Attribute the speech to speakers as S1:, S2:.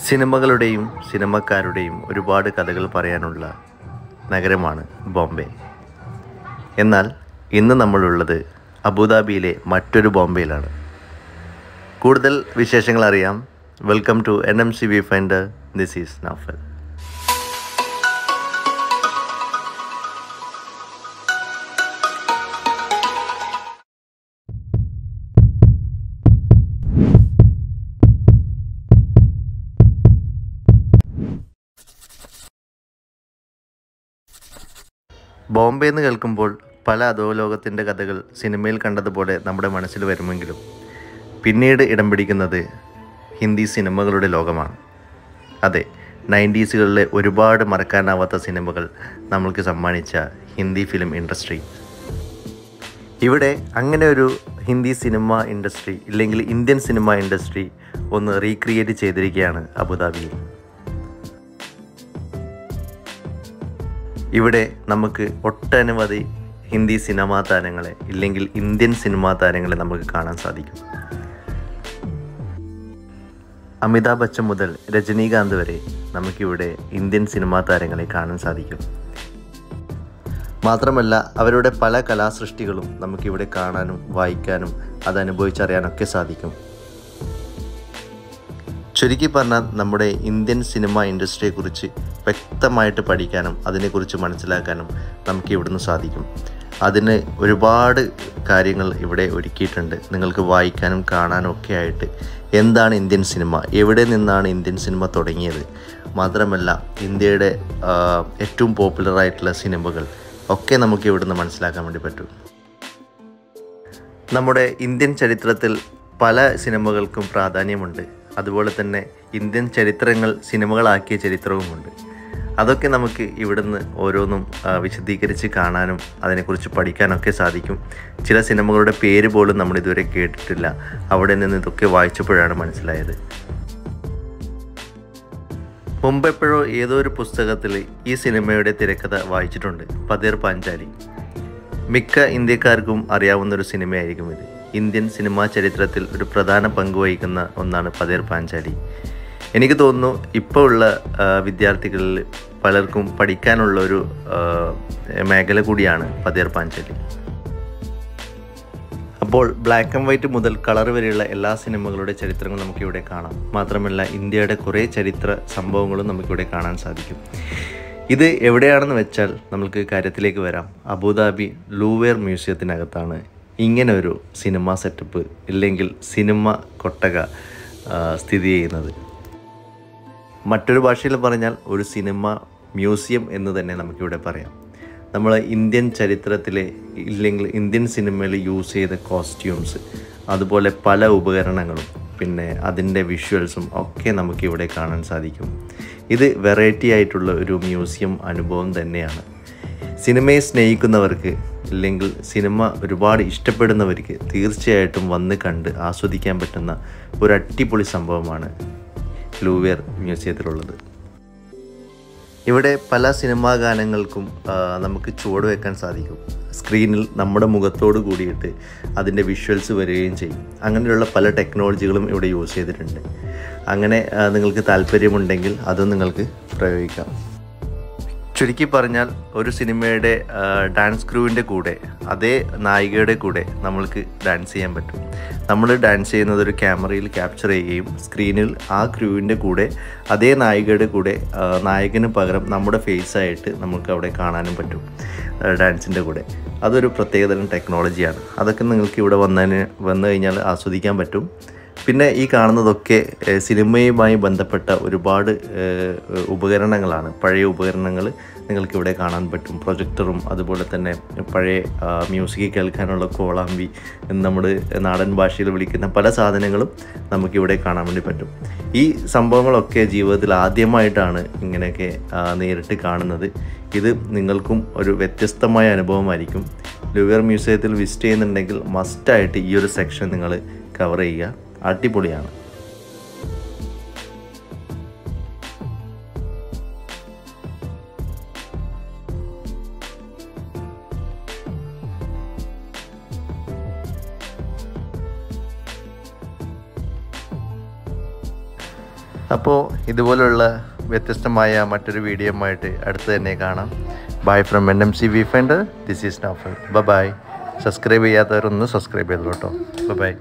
S1: സിനിമകളുടെയും സിനിമക്കാരുടെയും ഒരുപാട് കഥകൾ പറയാനുള്ള നഗരമാണ് ബോംബെ. എന്നാൽ ഇന്ന് നമ്മളുള്ളത് അബുദാബിയിലെ മറ്റൊരു ബോംബെയിലാണ്. കൂടുതൽ വിശേഷങ്ങൾ അറിയാം. Welcome to NMC Viewfinder. This is Naufal. Bombay എന്ന് കേൾക്കുമ്പോൾ പല അധോലോകത്തിൻ്റെ കഥകൾ സിനിമയിൽ കണ്ടതുപോലെ നമ്മുടെ മനസ്സിൽ വരുമെങ്കിലും പിന്നീട് ഇടം പിടിക്കുന്നത് ഹിന്ദി സിനിമകളുടെ ലോകമാണ്. അതെ, 90s ഒരുപാട് മറക്കാനാവാത്ത സിനിമകൾ നമ്മൾക്ക് സമ്മാനിച്ച ഹിന്ദി ഫിലിം ഇൻഡസ്ട്രി. ഇവിടെ അങ്ങനെ ഒരു ഹിന്ദി സിനിമ ഇൻഡസ്ട്രി ഇല്ലെങ്കിൽ ഇന്ത്യൻ സിനിമ ഇൻഡസ്ട്രി ഒന്ന് റീക്രിയേറ്റ് ചെയ്തിരിക്കുകയാണ് അബുദാബിയിൽ. ഇവിടെ നമുക്ക് ഒട്ടനവധി ഹിന്ദി സിനിമാ താരങ്ങളെ ഇല്ലെങ്കിൽ ഇന്ത്യൻ സിനിമാ താരങ്ങളെ നമുക്ക് കാണാൻ സാധിക്കും. അമിതാഭ് ബച്ചൻ മുതൽ രജനീകാന്ത് വരെ നമുക്കിവിടെ ഇന്ത്യൻ സിനിമാ താരങ്ങളെ കാണാൻ സാധിക്കും. മാത്രമല്ല അവരുടെ പല കലാസൃഷ്ടികളും നമുക്കിവിടെ കാണാനും വായിക്കാനും അത് അനുഭവിച്ചറിയാനൊക്കെ സാധിക്കും. ചുരുക്കി പറഞ്ഞാൽ നമ്മുടെ ഇന്ത്യൻ സിനിമ ഇൻഡസ്ട്രിയെക്കുറിച്ച് വ്യക്തമായിട്ട് പഠിക്കാനും അതിനെക്കുറിച്ച് മനസ്സിലാക്കാനും നമുക്ക് ഇവിടുന്ന് സാധിക്കും. അതിന് ഒരുപാട് കാര്യങ്ങൾ ഇവിടെ ഒരുക്കിയിട്ടുണ്ട്. നിങ്ങൾക്ക് വായിക്കാനും കാണാനും ഒക്കെ ആയിട്ട് എന്താണ് ഇന്ത്യൻ സിനിമ, എവിടെ നിന്നാണ് ഇന്ത്യൻ സിനിമ തുടങ്ങിയത്, മാത്രമല്ല ഇന്ത്യയുടെ ഏറ്റവും പോപ്പുലറായിട്ടുള്ള സിനിമകൾ ഒക്കെ നമുക്ക് ഇവിടുന്ന് മനസ്സിലാക്കാൻ വേണ്ടി പറ്റും. നമ്മുടെ ഇന്ത്യൻ ചരിത്രത്തിൽ പല സിനിമകൾക്കും പ്രാധാന്യമുണ്ട്. അതുപോലെ തന്നെ ഇന്ത്യൻ ചരിത്രങ്ങൾ സിനിമകളാക്കിയ ചരിത്രവുമുണ്ട്. അതൊക്കെ നമുക്ക് ഇവിടുന്ന് ഓരോന്നും വിശദീകരിച്ച് കാണാനും അതിനെക്കുറിച്ച് പഠിക്കാനൊക്കെ സാധിക്കും. ചില സിനിമകളുടെ പേര് പോലും നമ്മൾ ഇതുവരെ കേട്ടിട്ടില്ല. അവിടെ നിന്ന് ഇതൊക്കെ വായിച്ചപ്പോഴാണ് മനസ്സിലായത്. മുമ്പെപ്പോഴോ ഏതോ ഒരു പുസ്തകത്തിൽ ഈ സിനിമയുടെ തിരക്കഥ വായിച്ചിട്ടുണ്ട്. പതേർ പാഞ്ചാലി. മിക്ക ഇന്ത്യക്കാർക്കും അറിയാവുന്നൊരു സിനിമയായിരിക്കും ഇത്. ഇന്ത്യൻ സിനിമാ ചരിത്രത്തിൽ ഒരു പ്രധാന പങ്ക് വഹിക്കുന്ന ഒന്നാണ് പതേർ പാഞ്ചാലി. എനിക്ക് തോന്നുന്നു ഇപ്പോൾ ഉള്ള വിദ്യാർത്ഥികളിൽ പലർക്കും പഠിക്കാനുള്ള ഒരു മേഖല കൂടിയാണ് പതേർ പാഞ്ചാലി. അപ്പോൾ ബ്ലാക്ക് ആൻഡ് വൈറ്റ് മുതൽ കളർ വരെയുള്ള എല്ലാ സിനിമകളുടെ ചരിത്രങ്ങളും നമുക്കിവിടെ കാണാം. മാത്രമല്ല ഇന്ത്യയുടെ കുറേ ചരിത്ര സംഭവങ്ങളും നമുക്കിവിടെ കാണാൻ സാധിക്കും. ഇത് എവിടെയാണെന്ന് വെച്ചാൽ നമുക്ക് കാര്യത്തിലേക്ക് വരാം. അബുദാബി ലൂവേർ മ്യൂസിയത്തിനകത്താണ് ഇങ്ങനെ ഒരു സിനിമ സെറ്റപ്പ് ഇല്ലെങ്കിൽ സിനിമ കൊട്ടക സ്ഥിതി ചെയ്യുന്നത്. മറ്റൊരു ഭാഷയിൽ പറഞ്ഞാൽ ഒരു സിനിമ മ്യൂസിയം എന്ന് തന്നെ നമുക്കിവിടെ പറയാം. നമ്മൾ ഇന്ത്യൻ ചരിത്രത്തിലെ ഇല്ലെങ്കിൽ ഇന്ത്യൻ സിനിമയിൽ യൂസ് ചെയ്ത കോസ്റ്റ്യൂംസ്, അതുപോലെ പല ഉപകരണങ്ങളും പിന്നെ അതിൻ്റെ വിഷ്വൽസും ഒക്കെ നമുക്കിവിടെ കാണാൻ സാധിക്കും. ഇത് വെറൈറ്റി ആയിട്ടുള്ള ഒരു മ്യൂസിയം അനുഭവം തന്നെയാണ്. സിനിമയെ സ്നേഹിക്കുന്നവർക്ക് ഇല്ലെങ്കിൽ സിനിമ ഒരുപാട് ഇഷ്ടപ്പെടുന്നവർക്ക് തീർച്ചയായിട്ടും വന്ന് കണ്ട് ആസ്വദിക്കാൻ പറ്റുന്ന ഒരു അടിപൊളി സംഭവമാണ് ലൂവേർ മ്യൂസിയത്തിലുള്ളത്. ഇവിടെ പല സിനിമാ ഗാനങ്ങൾക്കും നമുക്ക് ചുവട് വെക്കാൻ സാധിക്കും. സ്ക്രീനിൽ നമ്മുടെ മുഖത്തോട് കൂടിയിട്ട് അതിൻ്റെ വിഷ്വൽസ് വരികയും ചെയ്യും. അങ്ങനെയുള്ള പല ടെക്നോളജികളും ഇവിടെ യൂസ് ചെയ്തിട്ടുണ്ട്. അങ്ങനെ നിങ്ങൾക്ക് താല്പര്യമുണ്ടെങ്കിൽ അതും നിങ്ങൾക്ക് പ്രയോഗിക്കാം. ചുരുക്കി പറഞ്ഞാൽ ഒരു സിനിമയുടെ ഡാൻസ് ക്രൂവിൻ്റെ കൂടെ അതേ നായികയുടെ കൂടെ നമ്മൾക്ക് ഡാൻസ് ചെയ്യാൻ പറ്റും. നമ്മൾ ഡാൻസ് ചെയ്യുന്നത് ഒരു ക്യാമറയിൽ ക്യാപ്ചർ ചെയ്യുകയും സ്ക്രീനിൽ ആ ക്രൂവിൻ്റെ കൂടെ അതേ നായികയുടെ കൂടെ നായകന് പകരം നമ്മുടെ ഫേസായിട്ട് നമുക്ക് അവിടെ കാണാനും പറ്റും ഡാൻസിൻ്റെ കൂടെ. അതൊരു പ്രത്യേകതരം ടെക്നോളജിയാണ്. അതൊക്കെ നിങ്ങൾക്ക് ഇവിടെ വന്നു കഴിഞ്ഞാൽ ആസ്വദിക്കാൻ പറ്റും. പിന്നെ ഈ കാണുന്നതൊക്കെ സിനിമയുമായി ബന്ധപ്പെട്ട ഒരുപാട് ഉപകരണങ്ങളാണ്. പഴയ ഉപകരണങ്ങൾ നിങ്ങൾക്കിവിടെ കാണാൻ പറ്റും. പ്രൊജക്ടറും അതുപോലെ തന്നെ പഴയ മ്യൂസിക് കേൾക്കാനുള്ള കോളാമ്പി എന്ന് നമ്മുടെ നാടൻ ഭാഷയിൽ വിളിക്കുന്ന പല സാധനങ്ങളും നമുക്കിവിടെ കാണാൻ വേണ്ടി പറ്റും. ഈ സംഭവങ്ങളൊക്കെ ജീവിതത്തിൽ ആദ്യമായിട്ടാണ് ഇങ്ങനെയൊക്കെ നേരിട്ട് കാണുന്നത്. ഇത് നിങ്ങൾക്കും ഒരു വ്യത്യസ്തമായ അനുഭവമായിരിക്കും. ലൂവേർ മ്യൂസിയത്തിൽ വിസിറ്റ് ചെയ്യുന്നുണ്ടെങ്കിൽ മസ്റ്റായിട്ട് ഈ ഒരു സെക്ഷൻ നിങ്ങൾ കവർ ചെയ്യുക. അടിപൊളിയാണ്. അപ്പോൾ ഇതുപോലുള്ള വ്യത്യസ്തമായ മറ്റൊരു വീഡിയോയുമായിട്ട് അടുത്ത് തന്നെ കാണാം. Bye from NMC Viewfinder. This is Naufal. Bye. Subscribe ചെയ്യാത്തവരൊന്ന് സബ്സ്ക്രൈബ് ചെയ്തോളൂ കേട്ടോ. ബൈ.